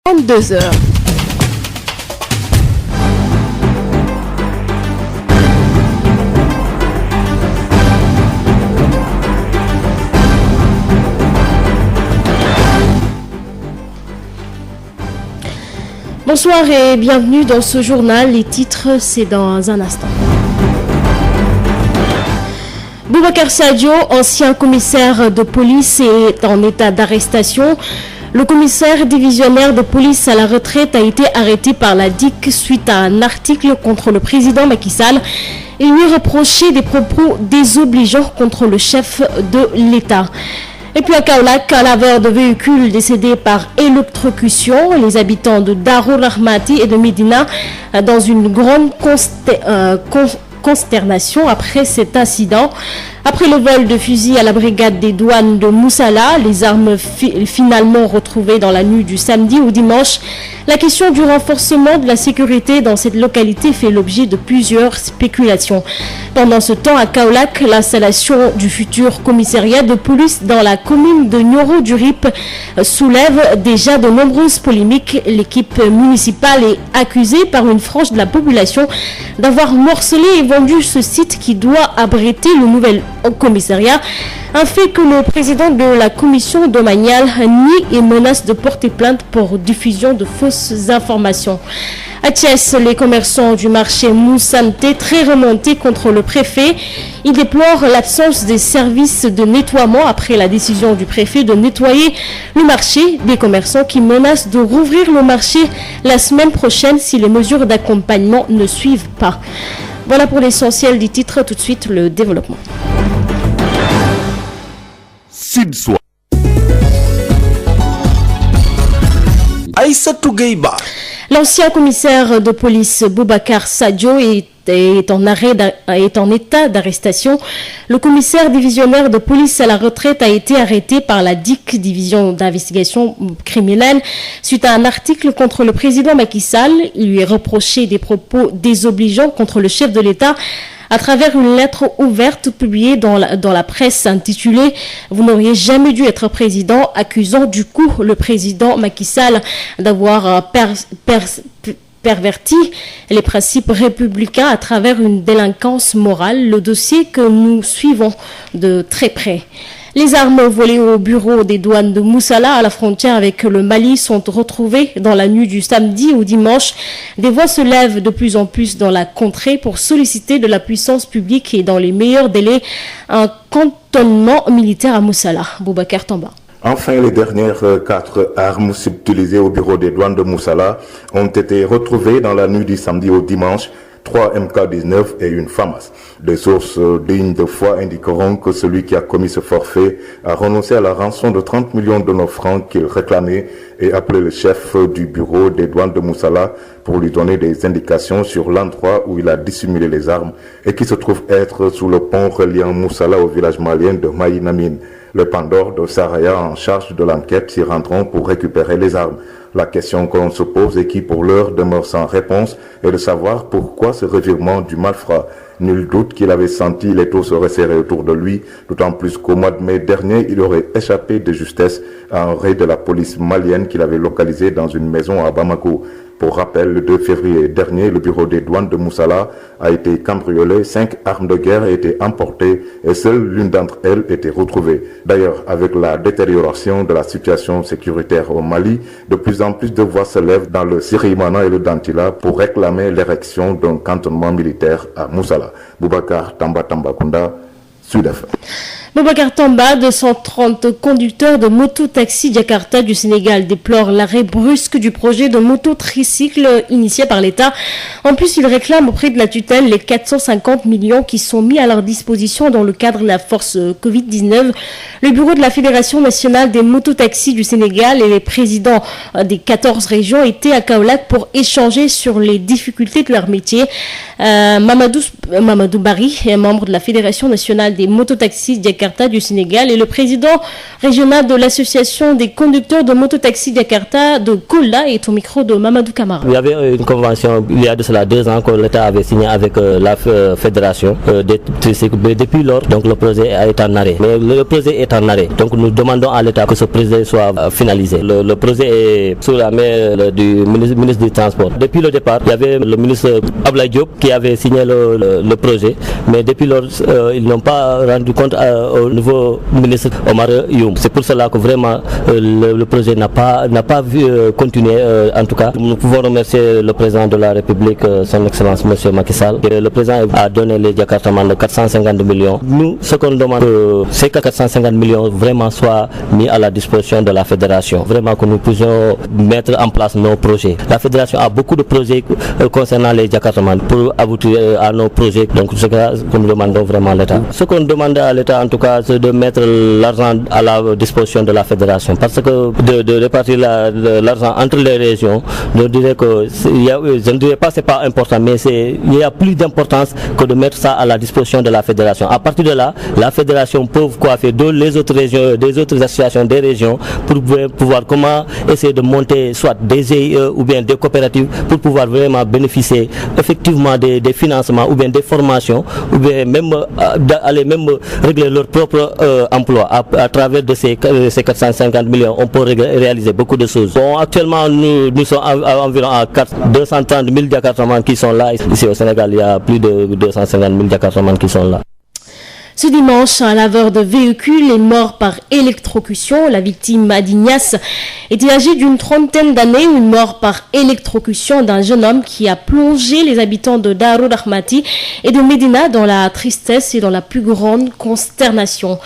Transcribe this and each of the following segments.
22h. Bonsoir et bienvenue dans ce journal. Les titres, c'est dans un instant. Boubacar Sadio, ancien commissaire de police, est en état d'arrestation. Le commissaire divisionnaire de police à la retraite a été arrêté par la DIC suite à un article contre le président Macky Sall et lui reprochait des propos désobligeants contre le chef de l'État. Et puis à Kaolack, un laveur de véhicules décédé par électrocution. Les habitants de Darou Rahmati et de Médina dans une grande consternation après cet incident. Après le vol de fusil à la brigade des douanes de Moussala, les armes finalement retrouvées dans la nuit du samedi au dimanche, la question du renforcement de la sécurité dans cette localité fait l'objet de plusieurs spéculations. Pendant ce temps, à Kaolack, l'installation du futur commissariat de police dans la commune de Nioro-du-Rip soulève déjà de nombreuses polémiques. L'équipe municipale est accusée par une frange de la population d'avoir morcelé et vendu ce site qui doit abriter le nouvel commissariat, un fait que le président de la commission domaniale nie et menace de porter plainte pour diffusion de fausses informations. À Thiès, les commerçants du marché Moussanté très remontés contre le préfet. Ils déplorent l'absence des services de nettoiement après la décision du préfet de nettoyer le marché. Des commerçants qui menacent de rouvrir le marché la semaine prochaine si les mesures d'accompagnement ne suivent pas. Voilà pour l'essentiel des titres. Tout de suite, le développement. Sud-Soir. Aïssatou Gueye-Ba. L'ancien commissaire de police Boubacar Sadio est en état d'arrestation. Le commissaire divisionnaire de police à la retraite a été arrêté par la DIC, division d'investigation criminelle, suite à un article contre le président Macky Sall. Il lui est reproché des propos désobligeants contre le chef de l'État à travers une lettre ouverte publiée dans la presse intitulée « Vous n'auriez jamais dû être président », accusant du coup le président Macky Sall d'avoir perverti les principes républicains à travers une délinquance morale, le dossier que nous suivons de très près. Les armes volées au bureau des douanes de Moussala à la frontière avec le Mali sont retrouvées dans la nuit du samedi au dimanche. Des voix se lèvent de plus en plus dans la contrée pour solliciter de la puissance publique et dans les meilleurs délais un cantonnement militaire à Moussala. Boubacar Tamba. Enfin, les dernières 4 armes subtilisées au bureau des douanes de Moussala ont été retrouvées dans la nuit du samedi au dimanche, 3 MK19 et une FAMAS. Des sources dignes de foi indiqueront que celui qui a commis ce forfait a renoncé à la rançon de 30 millions de nos francs qu'il réclamait et appelé le chef du bureau des douanes de Moussala pour lui donner des indications sur l'endroit où il a dissimulé les armes et qui se trouve être sous le pont reliant Moussala au village malien de Maïnamine. Le Pandore de Saraya en charge de l'enquête s'y rendront pour récupérer les armes. La question que l'on se pose et qui pour l'heure demeure sans réponse est de savoir pourquoi ce revirement du malfrat. Nul doute qu'il avait senti les taux se resserrer autour de lui, d'autant plus qu'au mois de mai dernier, il aurait échappé de justesse à un raid de la police malienne qu'il avait localisé dans une maison à Bamako. Pour rappel, le 2 février dernier, le bureau des douanes de Moussala a été cambriolé, 5 armes de guerre étaient emportées et seule l'une d'entre elles était retrouvée. D'ailleurs, avec la détérioration de la situation sécuritaire au Mali, de plus en plus de voix se lèvent dans le Sirimana et le Dantila pour réclamer l'érection d'un cantonnement militaire à Moussala. Boubacar Tambacounda, Sud FM. Boubacar Tamba, 230 conducteurs de moto-taxi Jakarta du Sénégal déplorent l'arrêt brusque du projet de moto-tricycle initié par l'État. En plus, ils réclament auprès de la tutelle les 450 millions qui sont mis à leur disposition dans le cadre de la force Covid-19. Le bureau de la Fédération nationale des moto-taxis du Sénégal et les présidents des 14 régions étaient à Kaolack pour échanger sur les difficultés de leur métier. Mamadou Bari, membre de la Fédération nationale des moto-taxis Jakarta, Jakarta du Sénégal et le président régional de l'association des conducteurs de mototaxi Jakarta de Kola est au micro de Mamadou Camara. Il y avait une convention il y a de cela 2 ans que l'État avait signé avec la fédération des tricycles. Depuis lors, donc le projet est en arrêt. Mais le projet est en arrêt. Donc nous demandons à l'État que ce projet soit finalisé. Le projet est sous la main du ministre du Transport. Depuis le départ, il y avait le ministre Abdoulaye Diop qui avait signé le projet. Mais depuis lors, ils n'ont pas rendu compte au nouveau ministre Omar Youm. C'est pour cela que vraiment le projet n'a pas vu continuer. En tout cas, nous pouvons remercier le président de la République, son Excellence M. Macky Sall. Le président a donné les Jakartaman de 450 millions. Nous, ce qu'on demande, c'est que 450 millions vraiment soient mis à la disposition de la fédération. Vraiment que nous puissions mettre en place nos projets. La fédération a beaucoup de projets concernant les Jakartaman pour aboutir à nos projets. Donc c'est ce que nous demandons vraiment à l'État. Ce qu'on demande à l'État en tout cas, c'est de mettre l'argent à la disposition de la fédération. Parce que de répartir l'argent entre les régions, je dirais que je ne dirais pas que ce n'est pas important, mais il y a plus d'importance que de mettre ça à la disposition de la fédération. À partir de là, la fédération peut faire les autres régions, des autres associations des régions pour pouvoir comment essayer de monter soit des GIE ou bien des coopératives pour pouvoir vraiment bénéficier effectivement des financements ou bien des formations ou bien même aller même régler leur propre emploi à travers de ces 450 millions. On peut réaliser beaucoup de choses. Bon, actuellement, nous sommes environ à 230 000 Jakartaman qui sont là. Ici au Sénégal, il y a plus de 250 000 Jakartaman qui sont là. Ce dimanche, un laveur de véhicules est mort par électrocution. La victime, Adignas, était âgée d'une 30aine d'années. Une mort par électrocution d'un jeune homme qui a plongé les habitants de Darou Rahmati et de Médina dans la tristesse et dans la plus grande consternation.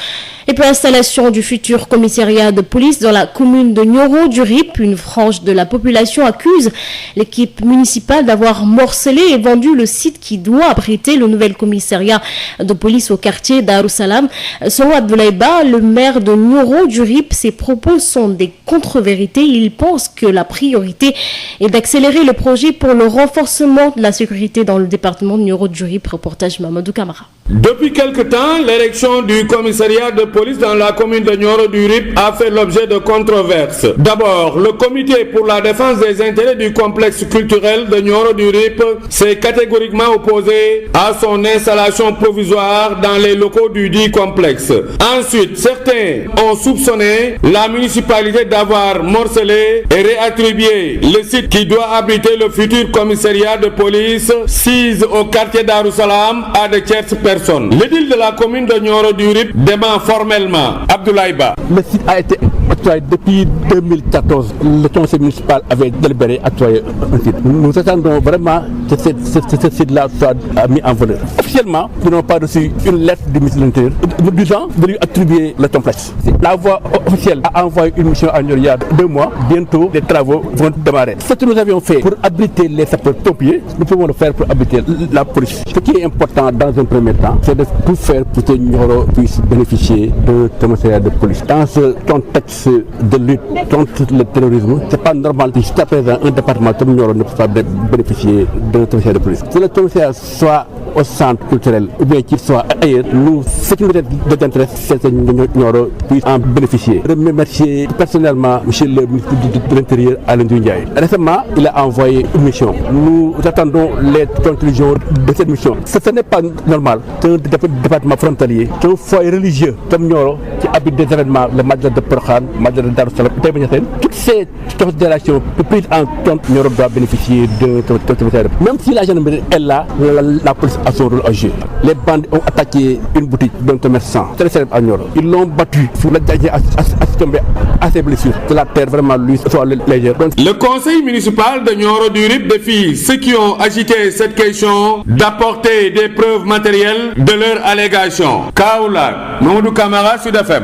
Et puis installation du futur commissariat de police dans la commune de Nioro du Rip. Une frange de la population accuse l'équipe municipale d'avoir morcelé et vendu le site qui doit abriter le nouvel commissariat de police au quartier Darussalam. Selon Abdoulaye Ba, le maire de Nioro du Rip, ses propos sont des contre-vérités. Il pense que la priorité est d'accélérer le projet pour le renforcement de la sécurité dans le département de Nioro du Rip. Reportage Mamadou Camara. Depuis quelque temps, l'érection du commissariat de police dans la commune de Nioro du Rip a fait l'objet de controverses. D'abord, le comité pour la défense des intérêts du complexe culturel de Nioro du Rip s'est catégoriquement opposé à son installation provisoire dans les locaux du dit complexe. Ensuite, certains ont soupçonné la municipalité d'avoir morcelé et réattribué le site qui doit abriter le futur commissariat de police sise au quartier Darussalam à de tierces personnes. L'édile de la commune de Nioro du Rip dément formellement. Abdoulaye Ba. Le site a été octroyé depuis 2014. Le conseil municipal avait délibéré octroyer un site. Nous attendons vraiment que ce site-là soit mis en valeur. Officiellement, nous n'avons pas reçu une lettre du ministre de l'Intérieur nous disant de lui attribuer le complexe. La voie officielle a envoyé une mission à Nioro il y a 2 mois. Bientôt, les travaux vont démarrer. Ce que nous avions fait pour abriter les sapeurs-pompiers, nous pouvons le faire pour abriter la police. Ce qui est important dans un premier temps, c'est de tout faire pour que Nioro puisse bénéficier d'un commissariat de police. Dans ce contexte de lutte contre le terrorisme, ce n'est pas normal que jusqu'à présent un département comme Nioro ne puisse pas bénéficier d'un commissariat de police. Que le commissariat soit au centre culturel ou bien qu'il soit ailleurs, nous, ce qui nous intéresse, c'est que Nioro puisse en bénéficier. Je remercie personnellement M. le ministre de l'Intérieur, Alain Ndiaye. Récemment, il a envoyé une mission. Nous attendons les conclusions de cette mission. Ce n'est pas normal qu'un département frontalier, qu'un foyer religieux comme Nioro, qui habite des événements, le Madjad de Porkhan, le Madjad de Darussalam, toutes ces considérations prises en compte, Nioro doit bénéficier de même si la gendarmerie est là, la police a son rôle à jouer. Les bandes ont attaqué une boutique d'un commerçant très célèbre à Nioro. Ils l'ont battu sur la dernière à ses blessures. Que la terre vraiment lui soit légère. Le conseil municipal de Nioro du Rip défie ceux qui ont agité cette question d'apporter des preuves matérielles de leur allégation. Kaoula, Mamadou Camara, Sud FM.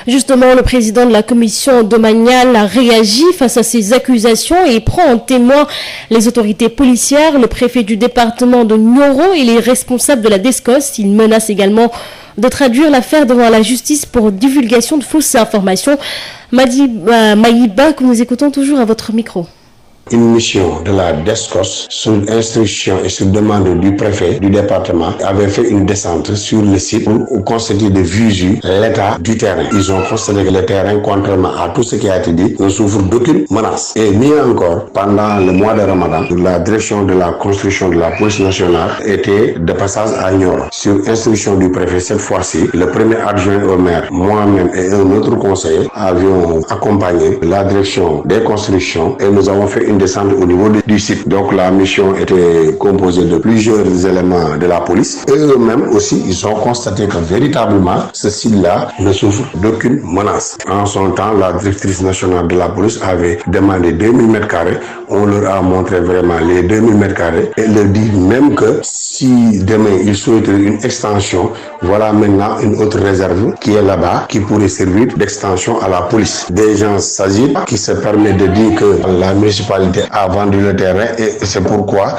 Justement, le président de la commission domaniale a réagi face à ces accusations et prend en témoin les autorités policières, le préfet du département de Nioro et les responsables de la DSCOS. Il menace également de traduire l'affaire devant la justice pour divulgation de fausses informations. Maïba, que nous écoutons toujours à votre micro. Une mission de la DSCOS, sous instruction et sur demande du préfet du département, avait fait une descente sur le site pour constater de visu l'état du terrain. Ils ont constaté que le terrain, contrairement à tout ce qui a été dit, ne souffre d'aucune menace. Et mieux encore, pendant le mois de Ramadan, la direction de la construction de la police nationale était de passage à Nioro. Sur instruction du préfet, cette fois-ci, le premier adjoint au maire, moi-même et un autre conseiller avions accompagné la direction des constructions et nous avons fait une descente au niveau du site. Donc la mission était composée de plusieurs éléments de la police et eux-mêmes aussi, ils ont constaté que véritablement ce site-là ne souffre d'aucune menace. En son temps, la directrice nationale de la police avait demandé 2000 m². On leur a montré vraiment les 2000 m² et leur dit même que si demain ils souhaiteraient une extension, voilà maintenant une autre réserve qui est là-bas qui pourrait servir d'extension à la police. Des gens s'agitent qui se permettent de dire que la municipalité a vendu le terrain et c'est pourquoi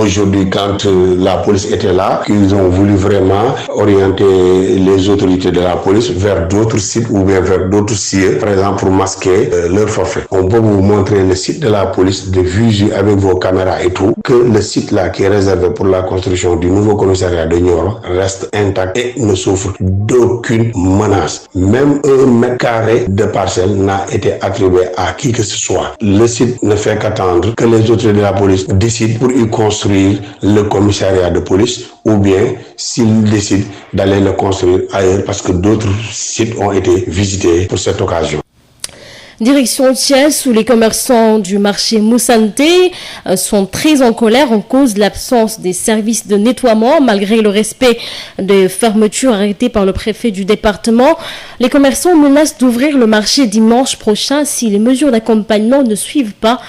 aujourd'hui quand la police était là, qu'ils ont voulu vraiment orienter les autorités de la police vers d'autres sites ou bien vers d'autres cieux, par exemple pour masquer leur forfait. On peut vous montrer le site de la police de visu avec vos caméras et tout, que le site là qui est réservé pour la construction du nouveau commissariat de Nioro reste intact et ne souffre d'aucune menace. Même 1 m² de parcelle n'a été attribué à qui que ce soit. Le site ne fait qu'attendre que les autorités de la police décident pour y construire le commissariat de police ou bien s'ils décident d'aller le construire ailleurs parce que d'autres sites ont été visités pour cette occasion. Direction Thiès, où les commerçants du marché Moussante sont très en colère en cause de l'absence des services de nettoiement. Malgré le respect des fermetures arrêtées par le préfet du département, les commerçants menacent d'ouvrir le marché dimanche prochain si les mesures d'accompagnement ne suivent pas.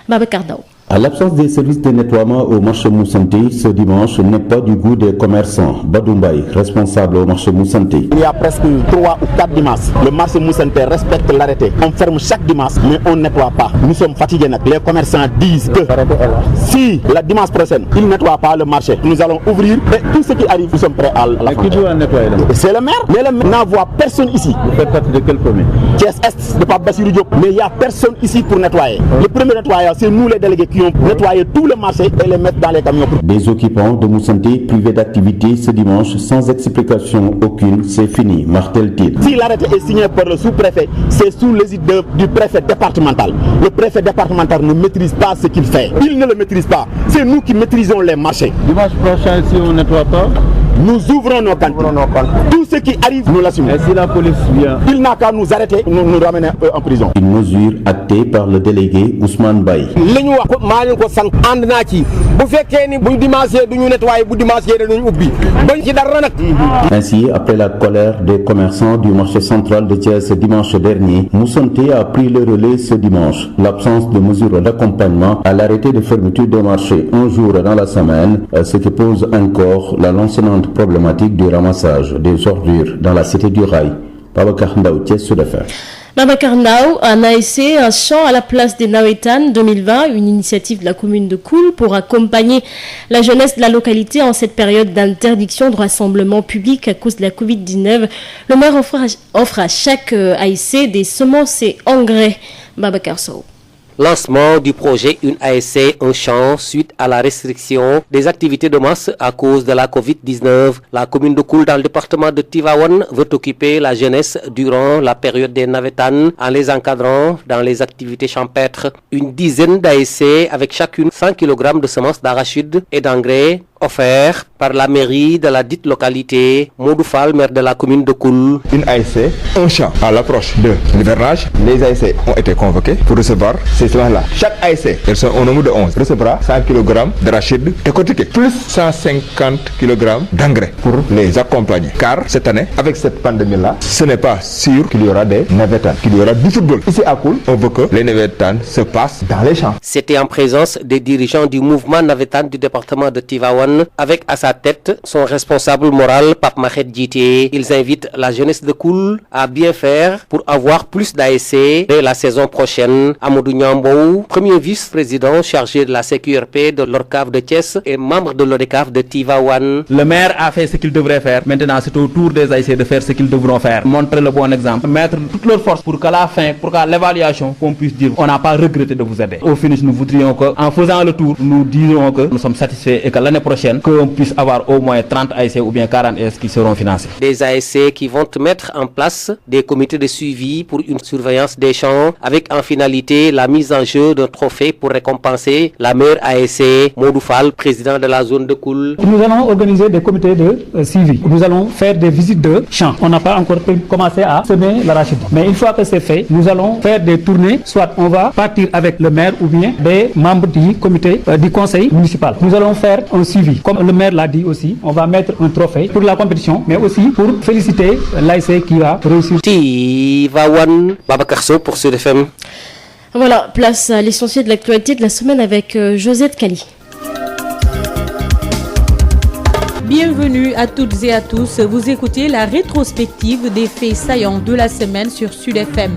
Babacar Ndao. À l'absence des services de nettoiement au marché Moussante, ce dimanche n'est pas du goût des commerçants. Badoumbay, responsable au marché Moussante. Il y a presque 3 ou 4 dimanches. Le marché Moussante respecte l'arrêté. On ferme chaque dimanche, mais on ne nettoie pas. Nous sommes fatigués. Les commerçants disent que si la dimanche prochaine, ils ne nettoient pas le marché, nous allons ouvrir et tout ce qui arrive, nous sommes prêts à la faire. Qui doit nettoyer là? C'est le maire. Mais le maire n'envoie personne ici. Vous faites partie de quelle commune? Thiès Est, de Pape Bassirou Diop. Mais il n'y a personne ici pour nettoyer. Le premier nettoyeur, c'est nous les délégués qui ont nettoyer tout le marché et les mettre dans les camions. Des occupants de Moussante privés d'activité ce dimanche sans explication aucune, c'est fini, martèle-t-il. Si l'arrêté est signé par le sous-préfet, c'est sous l'égide du préfet départemental. Le préfet départemental ne maîtrise pas ce qu'il fait. Il ne le maîtrise pas. C'est nous qui maîtrisons les marchés. Dimanche prochain, si on ne nettoie pas, nous ouvrons nos cantines. Tout ce qui arrive, nous l'assumons. Et si la police vient, il n'a qu'à nous arrêter, nous ramener en prison. Une mesure actée par le délégué Ousmane Baye. Ainsi, après la colère des commerçants du marché central de Thiès dimanche dernier, Moussante a pris le relais ce dimanche. L'absence de mesures d'accompagnement à l'arrêté de fermeture des marchés un jour dans la semaine, ce qui pose encore la lancinante problématique du ramassage des ordures dans la cité du Rail. Babacar Ndao, Thiès, Sud FM. Babacar Ndao, un ASC, un chant à la place des Nawetan 2020, une initiative de la commune de Koul pour accompagner la jeunesse de la localité en cette période d'interdiction de rassemblement public à cause de la Covid-19. Le maire offre à chaque ASC des semences et engrais. Babacar Sow. Lancement du projet Une ASC, un champ suite à la restriction des activités de masse à cause de la Covid-19. La commune de Koul dans le département de Tivaouane veut occuper la jeunesse durant la période des Navétanes en les encadrant dans les activités champêtres. Une dizaine d'ASC avec chacune 100 kg de semences d'arachide et d'engrais offert par la mairie de la dite localité. Modou Fall, maire de la commune de Koul. Une ASC, un champ à l'approche de l'hivernage. Les ASC ont été convoqués pour recevoir ces semences-là. Chaque ASC, elles sont au nombre de 11, recevra 100 kg d'arachide décortiqué, plus 150 kg d'engrais pour les accompagner. Car cette année, avec cette pandémie-là, ce n'est pas sûr qu'il y aura des navétanes, qu'il y aura du football. Ici à Koul, on veut que les navétanes se passent dans les champs. C'était en présence des dirigeants du mouvement navétane du département de Tivaouane, avec à sa tête son responsable moral, Pape Mahed Djité. Ils invitent la jeunesse de Koul à bien faire pour avoir plus d'ASC dès la saison prochaine. Amadou Niambou Sambou, premier vice-président chargé de la CQRP de l'ORCAV de Thiès et membre de l'ODECAV de Tivaouane. Le maire a fait ce qu'il devrait faire. Maintenant, c'est au tour des ASC de faire ce qu'ils devront faire. Montrer le bon exemple. Mettre toutes leurs forces pour qu'à la fin, pour qu'à l'évaluation, qu'on puisse dire on n'a pas regretté de vous aider. Au finish, nous voudrions qu'en faisant le tour, nous dirons que nous sommes satisfaits et que l'année prochaine, qu'on puisse avoir au moins 30 ASC ou bien 40 ASC qui seront financés. Des ASC qui vont mettre en place des comités de suivi pour une surveillance des champs avec en finalité la mise en jeu d'un trophée pour récompenser la meilleure ASC. Modoufal, président de la zone de Koul. Nous allons organiser des comités de suivi. Nous allons faire des visites de champs. On n'a pas encore commencé à semer l'arachide. Mais une fois que c'est fait, nous allons faire des tournées. Soit on va partir avec le maire ou bien des membres du comité du conseil municipal. Nous allons faire un suivi. Comme le maire l'a dit aussi, on va mettre un trophée pour la compétition, mais aussi pour féliciter l'ASC qui va réussir. Tivaouane, Babacar Sow pour Sud FM. Voilà, place à l'essentiel de l'actualité de la semaine avec Josette Kali. Bienvenue à toutes et à tous, vous écoutez la rétrospective des faits saillants de la semaine sur Sud FM.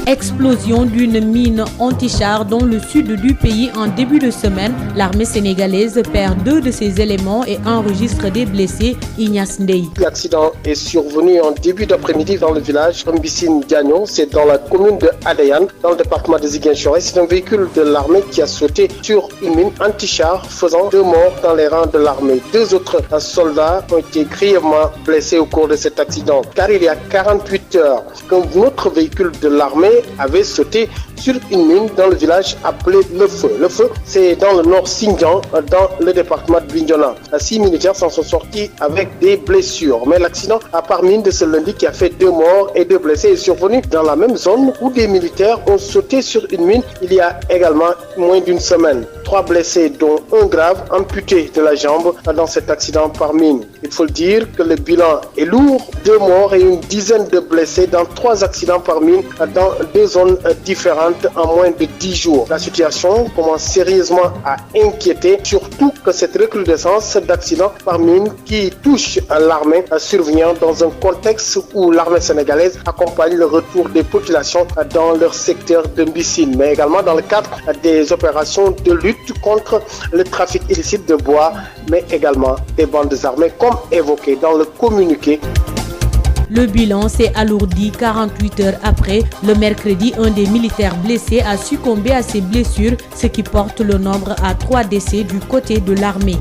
Explosion d'une mine anti-char dans le sud du pays en début de semaine. L'armée sénégalaise perd 2 de ses éléments et enregistre des blessés. Ignace Ndeye. L'accident est survenu en début d'après-midi dans le village Mbissine-Gagnon. C'est dans la commune de Adayan, dans le département de Ziguinchor. C'est un véhicule de l'armée qui a sauté sur une mine anti-char, faisant 2 morts dans les rangs de l'armée. 2 autres soldats ont été grièvement blessés au cours de cet accident. Car il y a 48 heures qu'un autre véhicule de l'armée avait sauté sur une mine dans le village appelé Le Feu. Le Feu, c'est dans le nord Xinjiang, dans le département de Bignona. 6 militaires s'en sont sortis avec des blessures. Mais l'accident à part mine de ce lundi qui a fait 2 morts et 2 blessés est survenu dans la même zone où des militaires ont sauté sur une mine il y a également moins d'une semaine. 3 blessés, dont un grave, amputé de la jambe dans cet accident par mine. Il faut le dire que le bilan est lourd. 2 morts et une dizaine de blessés dans 3 accidents par mine dans 2 zones différentes en moins de 10 jours. La situation commence sérieusement à inquiéter, surtout que cette recrudescence d'accidents par mine qui touche l'armée survient dans un contexte où l'armée sénégalaise accompagne le retour des populations dans leur secteur de Mbissine, mais également dans le cadre des opérations de lutte contre le trafic illicite de bois, mais également des bandes armées, comme évoqué dans le communiqué. Le bilan s'est alourdi 48 heures après. Le mercredi, un des militaires blessés a succombé à ses blessures, ce qui porte le nombre à 3 décès du côté de l'armée.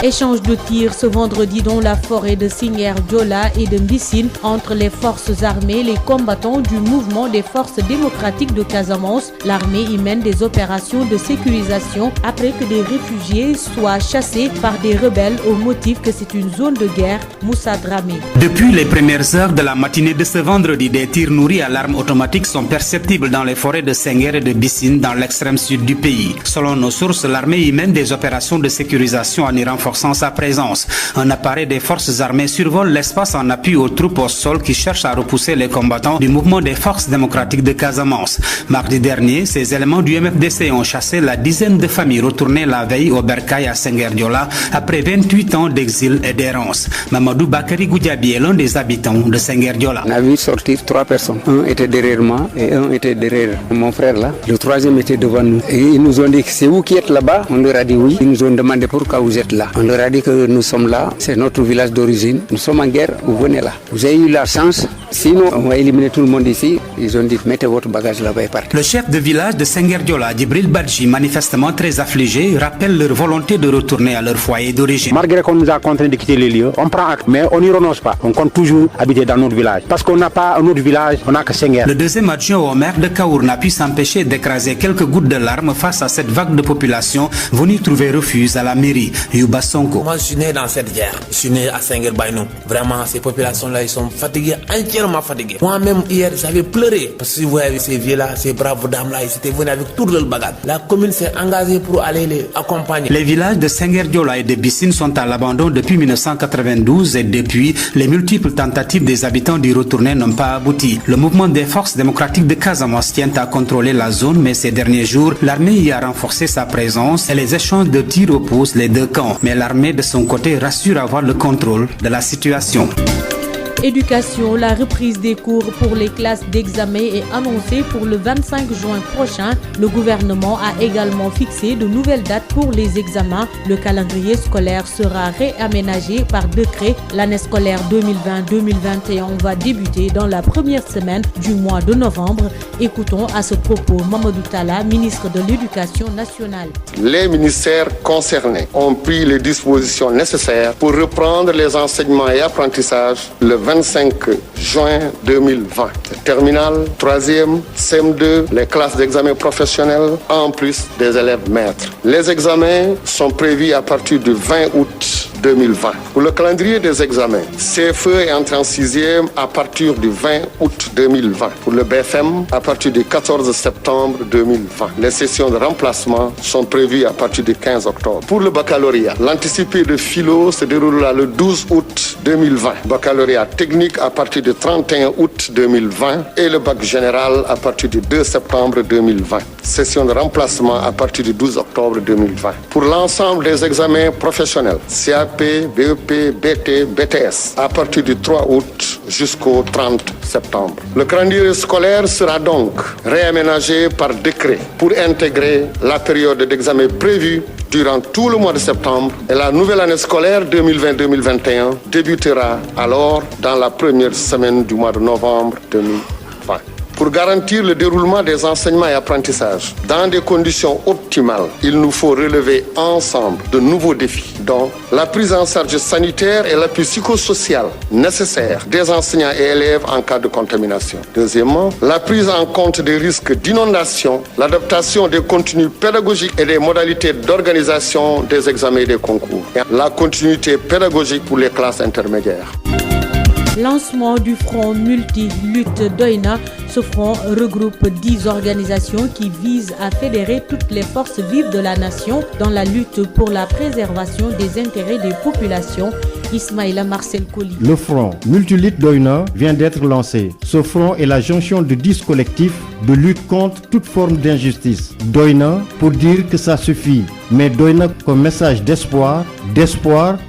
Échange de tirs ce vendredi dans la forêt de Singher-Diola et de Mbissine entre les forces armées et les combattants du mouvement des forces démocratiques de Casamance. L'armée y mène des opérations de sécurisation après que des réfugiés soient chassés par des rebelles au motif que c'est une zone de guerre. Moussa Dramé. Depuis les premières heures de la matinée de ce vendredi, des tirs nourris à l'arme automatique sont perceptibles dans les forêts de Singher et de Mbissine dans l'extrême sud du pays. Selon nos sources, l'armée y mène des opérations de sécurisation en y renforçant sa présence. Un appareil des forces armées survole l'espace en appui aux troupes au sol qui cherchent à repousser les combattants du mouvement des forces démocratiques de Casamance. Mardi dernier, ces éléments du MFDC ont chassé la dizaine de familles retournées la veille au Bercail à Singher-Diola après 28 ans d'exil et d'errance. Mamadou Bakary Goudiaby est l'un des habitants de Singher-Diola. On a vu sortir 3 personnes. Un était derrière moi et un était derrière mon frère là. Le 3e était devant nous. Et ils nous ont dit que c'est vous qui êtes là-bas. On leur a dit oui. Ils nous ont demandé pourquoi vous êtes là. On leur a dit que nous sommes là, c'est notre village d'origine, nous sommes en guerre, vous venez là. Vous avez eu la chance, sinon on va éliminer tout le monde ici. Ils ont dit mettez votre bagage là-bas et partez. Le chef de village de Singher-Diola, Djibril Badji, manifestement très affligé, rappelle leur volonté de retourner à leur foyer d'origine. Malgré qu'on nous a contraint de quitter les lieux, on prend acte, mais on n'y renonce pas. On compte toujours habiter dans notre village. Parce qu'on n'a pas un autre village, on n'a que Singher. Le 2e adjoint au maire de Kaour n'a pu s'empêcher d'écraser quelques gouttes de larmes face à cette vague de population venue trouver refuge à la mairie. Yuba Sonko. Moi, je suis né dans cette guerre. Je suis né à Singher-Baynou. Vraiment, ces populations-là, ils sont fatigués, entièrement fatigués. Moi-même, hier, j'avais pleuré. Parce que vous voyez ces vieux-là, ces braves dames-là, ils étaient venus avec tout le bagage. La commune s'est engagée pour aller les accompagner. Les villages de Singher-Diola et de Mbissine sont à l'abandon depuis 1992 et depuis, les multiples tentatives des habitants d'y retourner n'ont pas abouti. Le mouvement des forces démocratiques de Casamance tient à contrôler la zone, mais ces derniers jours, l'armée y a renforcé sa présence et les échanges de tirs opposent les 2 camps. Mais l'armée de son côté rassure avoir le contrôle de la situation. Éducation, la reprise des cours pour les classes d'examen est annoncée pour le 25 juin prochain. Le gouvernement a également fixé de nouvelles dates pour les examens. Le calendrier scolaire sera réaménagé par décret. L'année scolaire 2020-2021 va débuter dans la première semaine du mois de novembre. Écoutons à ce propos Mamadou Talla, ministre de l'Éducation nationale. Les ministères concernés ont pris les dispositions nécessaires pour reprendre les enseignements et apprentissages le 25 juin 2020. Terminale, 3e, CM2, les classes d'examen professionnels, en plus des élèves maîtres. Les examens sont prévus à partir du 20 août 2020. Pour le calendrier des examens, CFE est entré en 6e à partir du 20 août 2020. Pour le BFM, à partir du 14 septembre 2020. Les sessions de remplacement sont prévues à partir du 15 octobre. Pour le baccalauréat, l'anticipé de philo se déroulera le 12 août 2020. Baccalauréat technique à partir du 31 août 2020 et le bac général à partir du 2 septembre 2020. Session de remplacement à partir du 12 octobre 2020. Pour l'ensemble des examens professionnels, CAP, BEP, BT, BTS, à partir du 3 août jusqu'au 30 septembre. Le calendrier scolaire sera donc réaménagé par décret pour intégrer la période d'examen prévue durant tout le mois de septembre et la nouvelle année scolaire 2020-2021 débutera alors dans la première semaine du mois de novembre 2020. Pour garantir le déroulement des enseignements et apprentissages dans des conditions optimales, il nous faut relever ensemble de nouveaux défis, dont la prise en charge sanitaire et l'appui psychosocial nécessaire des enseignants et élèves en cas de contamination. Deuxièmement, la prise en compte des risques d'inondation, l'adaptation des contenus pédagogiques et des modalités d'organisation des examens et des concours, et la continuité pédagogique pour les classes intermédiaires. Lancement du front multi-lutte Doina. Ce front regroupe 10 organisations qui visent à fédérer toutes les forces vives de la nation dans la lutte pour la préservation des intérêts des populations. Ismaïla Marcel Colli. Le front multi-lutte Doina vient d'être lancé. Ce front est la jonction de 10 collectifs de lutte contre toute forme d'injustice. Doina pour dire que ça suffit, mais Doina comme message d'espoir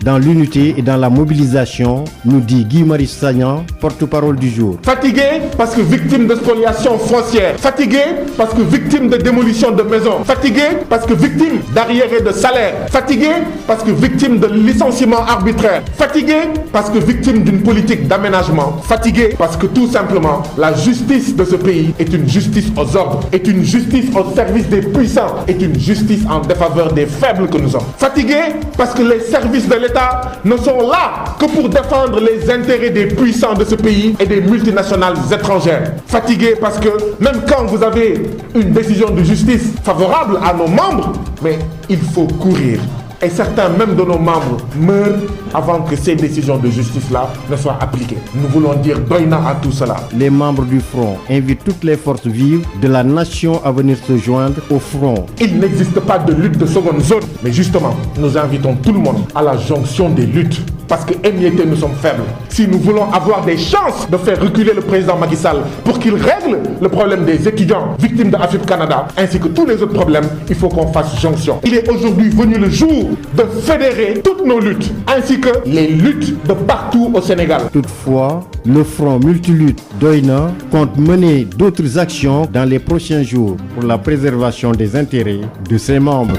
dans l'unité et dans la mobilisation, nous dit Guy Marius Sagnan, porte-parole du jour. Fatigué parce que victime de spoliation foncière, fatigué parce que victime de démolition de maisons, fatigué parce que victime d'arriérés de salaire, fatigué parce que victime de licenciement arbitraire, fatigué parce que victime d'une politique d'aménagement, fatigué parce que tout simplement la justice de ce pays est une justice aux ordres, est une justice au service des puissants, est une justice en défaveur des faibles que nous sommes. Fatigué parce que les services de l'État ne sont là que pour défendre les intérêts des puissants de ce pays et des multinationales étrangères. Fatigué parce que même quand vous avez une décision de justice favorable à nos membres, mais il faut courir. Et certains même de nos membres meurent avant que ces décisions de justice-là ne soient appliquées. Nous voulons dire Doina à tout cela. Les membres du front invitent toutes les forces vives de la nation à venir se joindre au front. Il n'existe pas de lutte de seconde zone, mais justement, nous invitons tout le monde à la jonction des luttes. Parce que émiettés, nous sommes faibles. Si nous voulons avoir des chances de faire reculer le président Macky Sall pour qu'il règle le problème des étudiants victimes de AFIP Canada, ainsi que tous les autres problèmes, il faut qu'on fasse jonction. Il est aujourd'hui venu le jour de fédérer toutes nos luttes, ainsi que les luttes de partout au Sénégal. Toutefois, le front multilutte Doina compte mener d'autres actions dans les prochains jours pour la préservation des intérêts de ses membres.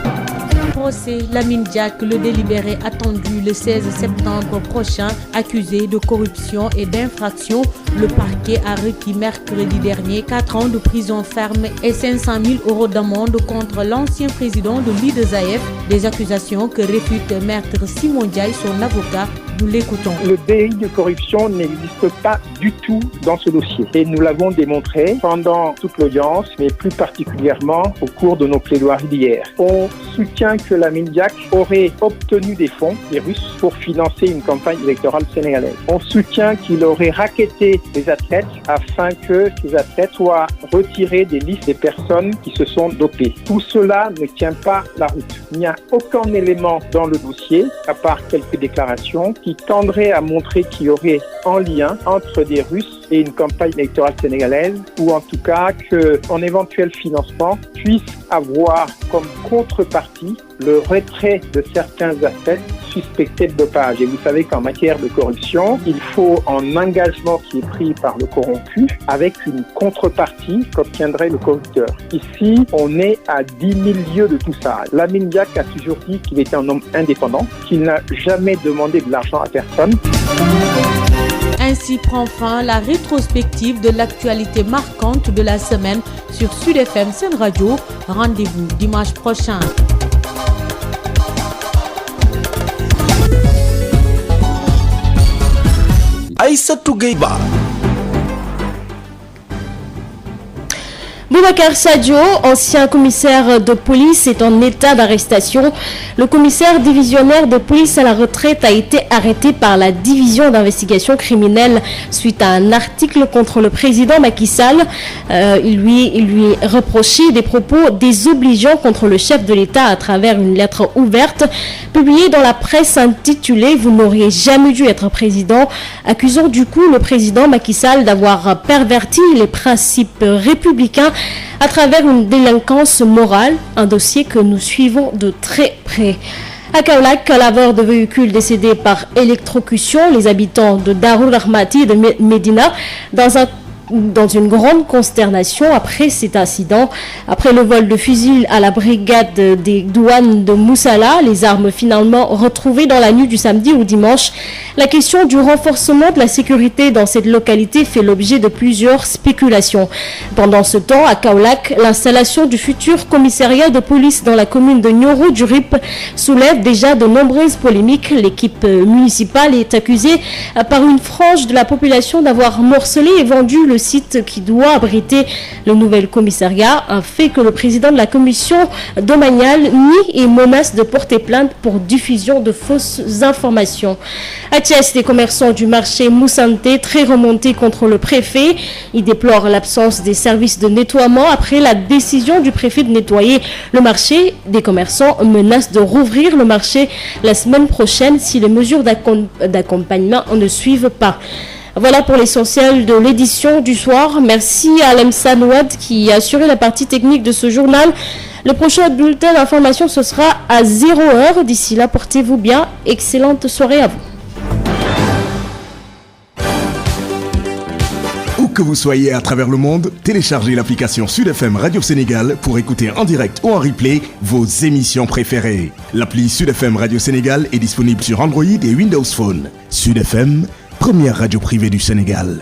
Procès Lamine Diack, le délibéré attendu le 16 septembre prochain, accusé de corruption et d'infraction. Le parquet a requis mercredi dernier 4 ans de prison ferme et 500 000 € d'amende contre l'ancien président de l'IDESAF. Des accusations que réfute maître Simon Diaye, son avocat. Nous l'écoutons. Le délit de corruption n'existe pas du tout dans ce dossier. Et nous l'avons démontré pendant toute l'audience, mais plus particulièrement au cours de nos plaidoiries d'hier. On soutient que Lamine Diack aurait obtenu des fonds des Russes pour financer une campagne électorale sénégalaise. On soutient qu'il aurait racketté les athlètes afin que ces athlètes soient retirés des listes des personnes qui se sont dopées. Tout cela ne tient pas la route. Il n'y a aucun élément dans le dossier, à part quelques déclarations, qui tendrait à montrer qu'il y aurait un lien entre des Russes et une campagne électorale sénégalaise, ou en tout cas qu'un éventuel financement puisse avoir comme contrepartie le retrait de certains assets suspectés de dopage. Et vous savez qu'en matière de corruption, il faut un engagement qui est pris par le corrompu avec une contrepartie qu'obtiendrait le corrupteur. Ici, on est à 10 000 lieues de tout ça. Lamine Diack a toujours dit qu'il était un homme indépendant, qu'il n'a jamais demandé de l'argent à personne. Ainsi prend fin la rétrospective de l'actualité marquante de la semaine sur Sud FM Sen Radio. Rendez-vous dimanche prochain. Aïssatou Gueye-Ba. Boubacar Sadio, ancien commissaire de police, est en état d'arrestation. Le commissaire divisionnaire de police à la retraite a été arrêté par la division d'investigation criminelle suite à un article contre le président Macky Sall. Il lui reprochait des propos désobligeants contre le chef de l'État à travers une lettre ouverte publiée dans la presse intitulée « Vous n'auriez jamais dû être président », accusant du coup le président Macky Sall d'avoir perverti les principes républicains à travers une délinquance morale, un dossier que nous suivons de très près. À Kaolack, laveur de véhicules décédés par électrocution, les habitants de Darou Rahmati et de Médina dans une grande consternation après cet incident. Après le vol de fusil à la brigade des douanes de Moussala, les armes finalement retrouvées dans la nuit du samedi au dimanche, la question du renforcement de la sécurité dans cette localité fait l'objet de plusieurs spéculations. Pendant ce temps, à Kaolack, l'installation du futur commissariat de police dans la commune de Nioro du Rip soulève déjà de nombreuses polémiques. L'équipe municipale est accusée par une frange de la population d'avoir morcelé et vendu le site qui doit abriter le nouvel commissariat, un fait que le président de la commission domaniale nie et menace de porter plainte pour diffusion de fausses informations. À Thiès, les commerçants du marché Moussanté très remontés contre le préfet. Ils déplorent l'absence des services de nettoiement après la décision du préfet de nettoyer le marché. Des commerçants menacent de rouvrir le marché la semaine prochaine si les mesures d'accompagnement ne suivent pas. Voilà pour l'essentiel de l'édition du soir. Merci à Alemsa Nouad qui a assuré la partie technique de ce journal. Le prochain bulletin d'information, ce sera à 0h. D'ici là, portez-vous bien. Excellente soirée à vous. Où que vous soyez à travers le monde, téléchargez l'application Sud FM Radio Sénégal pour écouter en direct ou en replay vos émissions préférées. L'appli Sud FM Radio Sénégal est disponible sur Android et Windows Phone. Sud FM, première radio privée du Sénégal.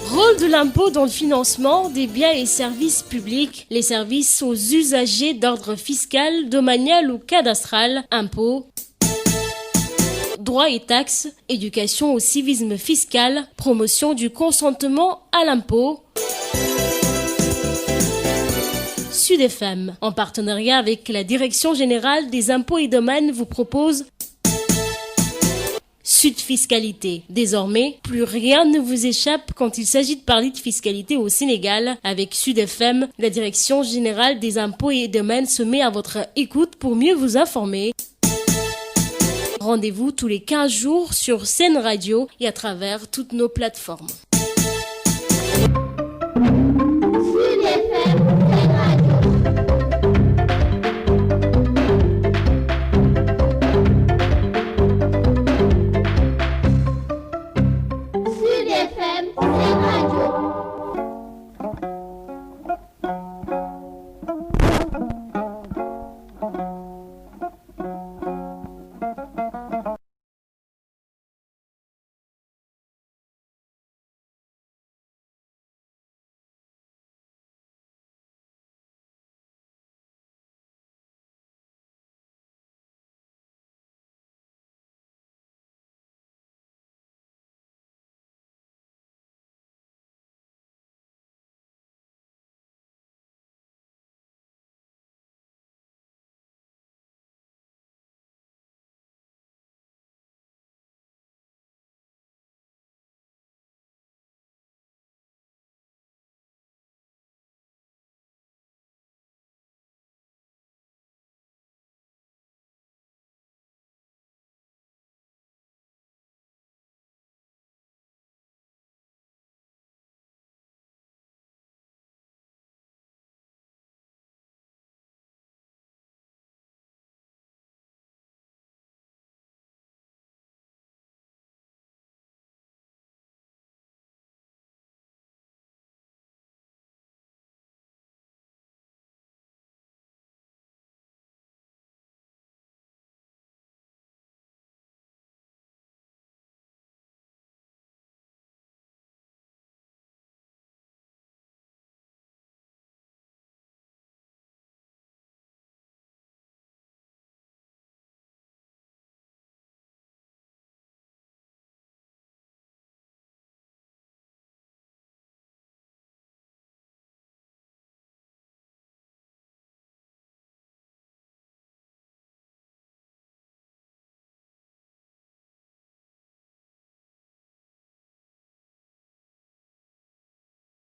Rôle de l'impôt dans le financement des biens et services publics, les services aux usagers d'ordre fiscal, domanial ou cadastral, impôts, droits et taxes, éducation au civisme fiscal, promotion du consentement à l'impôt. Sud FM, en partenariat avec la Direction Générale des Impôts et Domaines, vous propose Sud Fiscalité. Désormais, plus rien ne vous échappe quand il s'agit de parler de fiscalité au Sénégal. Avec Sud FM, la Direction Générale des Impôts et Domaines se met à votre écoute pour mieux vous informer. Rendez-vous tous les 15 jours sur Sen Radio et à travers toutes nos plateformes.